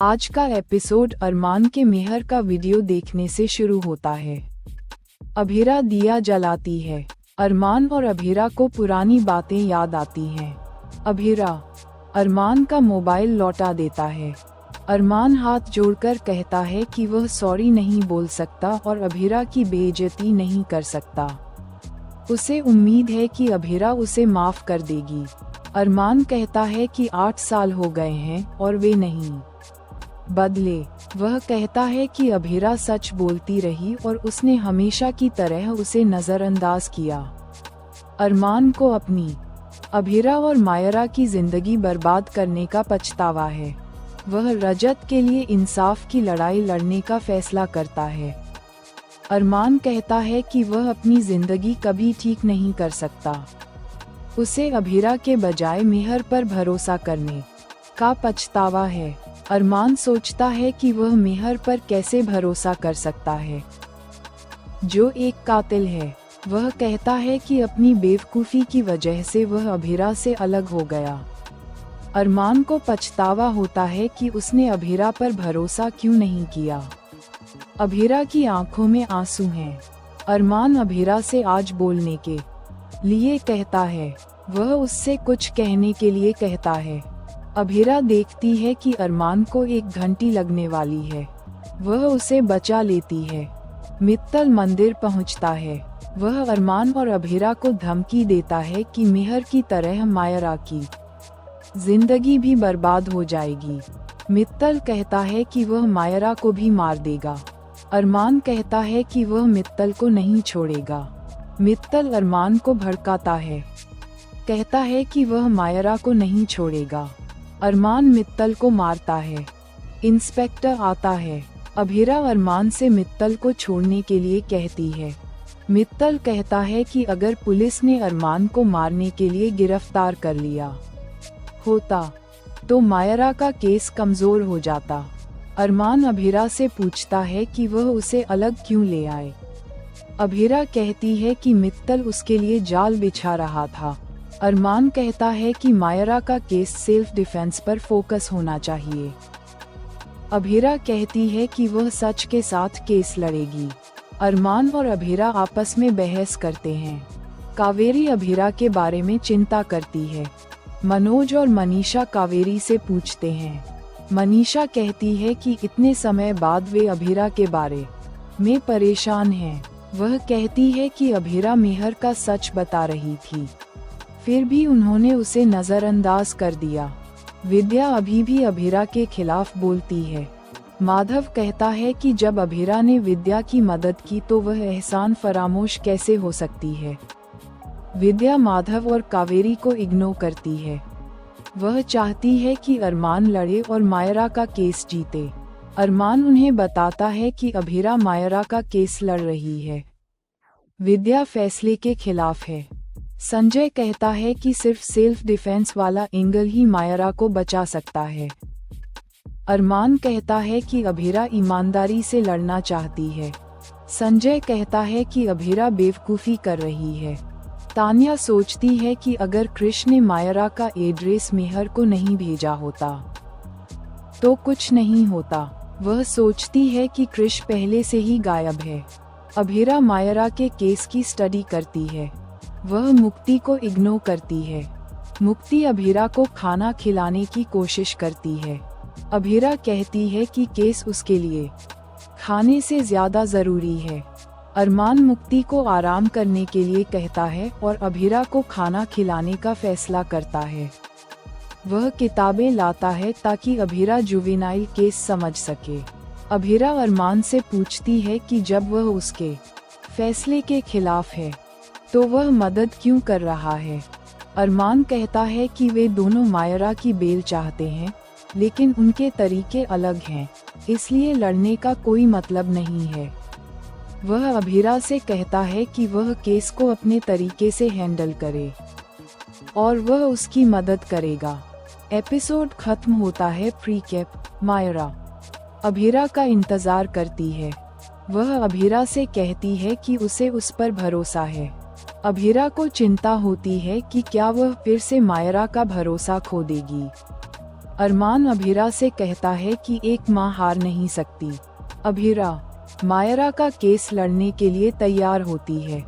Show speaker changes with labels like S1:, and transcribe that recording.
S1: आज का एपिसोड अरमान के मेहर का वीडियो देखने से शुरू होता है। अभीरा दिया जलाती है। अरमान और अभीरा को पुरानी बातें याद आती हैं। अभीरा अरमान का मोबाइल लौटा देता है। अरमान हाथ जोड़कर कहता है कि वह सॉरी नहीं बोल सकता और अभीरा की बेइज्जती नहीं कर सकता। उसे उम्मीद है कि अभीरा उसे माफ कर देगी। अरमान कहता है कि 8 साल हो गए हैं और वे नहीं बदले। वह कहता है कि अभीरा सच बोलती रही और उसने हमेशा की तरह उसे नजरअंदाज किया। अरमान को अपनी अभीरा और मायरा की जिंदगी बर्बाद करने का पछतावा है। वह रजत के लिए इंसाफ की लड़ाई लड़ने का फैसला करता है। अरमान कहता है कि वह अपनी जिंदगी कभी ठीक नहीं कर सकता। उसे अभीरा के बजाय मेहर पर भरोसा करने का पछतावा है। अरमान सोचता है कि वह मेहर पर कैसे भरोसा कर सकता है, जो एक कातिल है। वह कहता है कि अपनी बेवकूफ़ी की वजह से वह अभीरा से अलग हो गया। अरमान को पछतावा होता है कि उसने अभीरा पर भरोसा क्यों नहीं किया। अभीरा की आंखों में आंसू हैं। अरमान अभीरा से आज बोलने के लिए कहता है। वह उससे कुछ कहने के लिए कहता है। अभीरा देखती है कि अरमान को एक घंटी लगने वाली है। वह उसे बचा लेती है। मित्तल मंदिर पहुंचता है। वह अरमान और अभीरा को धमकी देता है कि मेहर की तरह मायरा की जिंदगी भी बर्बाद हो जाएगी। मित्तल कहता है कि वह मायरा को भी मार देगा। अरमान कहता है कि वह मित्तल को नहीं छोड़ेगा। मित्तल अरमान को भड़काता है, कहता है कि वह मायरा को नहीं छोड़ेगा। अरमान मित्तल को मारता है। इंस्पेक्टर आता है। अभीरा अरमान से मित्तल को छोड़ने के लिए कहती है। मित्तल कहता है कि अगर पुलिस ने अरमान को मारने के लिए गिरफ्तार कर लिया होता तो मायरा का केस कमजोर हो जाता। अरमान अभीरा से पूछता है कि वह उसे अलग क्यों ले आए। अभीरा कहती है कि मित्तल उसके लिए जाल बिछा रहा था। अरमान कहता है कि मायरा का केस सेल्फ डिफेंस पर फोकस होना चाहिए। अभीरा कहती है कि वह सच के साथ केस लड़ेगी। अरमान और अभीरा आपस में बहस करते हैं। कावेरी अभीरा के बारे में चिंता करती है। मनोज और मनीषा कावेरी से पूछते हैं। मनीषा कहती है कि इतने समय बाद वे अभीरा के बारे में परेशान हैं। वह कहती है कि अभीरा मेहर का सच बता रही थी, फिर भी उन्होंने उसे नजरअंदाज कर दिया। विद्या अभी भी अभीरा के खिलाफ बोलती है। माधव कहता है कि जब अभीरा ने विद्या की मदद की तो वह एहसान फरामोश कैसे हो सकती है। विद्या माधव और कावेरी को इग्नोर करती है। वह चाहती है कि अरमान लड़े और मायरा का केस जीते। अरमान उन्हें बताता है कि अभीरा मायरा का केस लड़ रही है। विद्या फैसले के खिलाफ है। संजय कहता है कि सिर्फ सेल्फ डिफेंस वाला एंगल ही मायरा को बचा सकता है। अरमान कहता है कि अभीरा ईमानदारी से लड़ना चाहती है। संजय कहता है कि अभीरा बेवकूफ़ी कर रही है। तान्या सोचती है कि अगर कृष ने मायरा का एड्रेस मेहर को नहीं भेजा होता तो कुछ नहीं होता। वह सोचती है कि कृष पहले से ही गायब है। अभीरा मायरा के केस की स्टडी करती है। वह मुक्ति को इग्नोर करती है। मुक्ति अभीरा को खाना खिलाने की कोशिश करती है। अभीरा कहती है कि केस उसके लिए खाने से ज्यादा जरूरी है। अरमान मुक्ति को आराम करने के लिए कहता है और अभीरा को खाना खिलाने का फैसला करता है। वह किताबें लाता है ताकि अभीरा जुवेनाइल केस समझ सके। अभीरा अरमान से पूछती है कि जब वह उसके फैसले के खिलाफ है तो वह मदद क्यों कर रहा है। अरमान कहता है कि वे दोनों मायरा की बेल चाहते हैं, लेकिन उनके तरीके अलग हैं, इसलिए लड़ने का कोई मतलब नहीं है। वह अभीरा से कहता है कि वह केस को अपने तरीके से हैंडल करे और वह उसकी मदद करेगा। एपिसोड खत्म होता है। प्रीकैप। मायरा अभीरा का इंतजार करती है। वह अभीरा से कहती है कि उसे उस पर भरोसा है। अभीरा को चिंता होती है कि क्या वह फिर से मायरा का भरोसा खो देगी। अरमान अभीरा से कहता है कि एक माँ हार नहीं सकती। अभीरा मायरा का केस लड़ने के लिए तैयार होती है।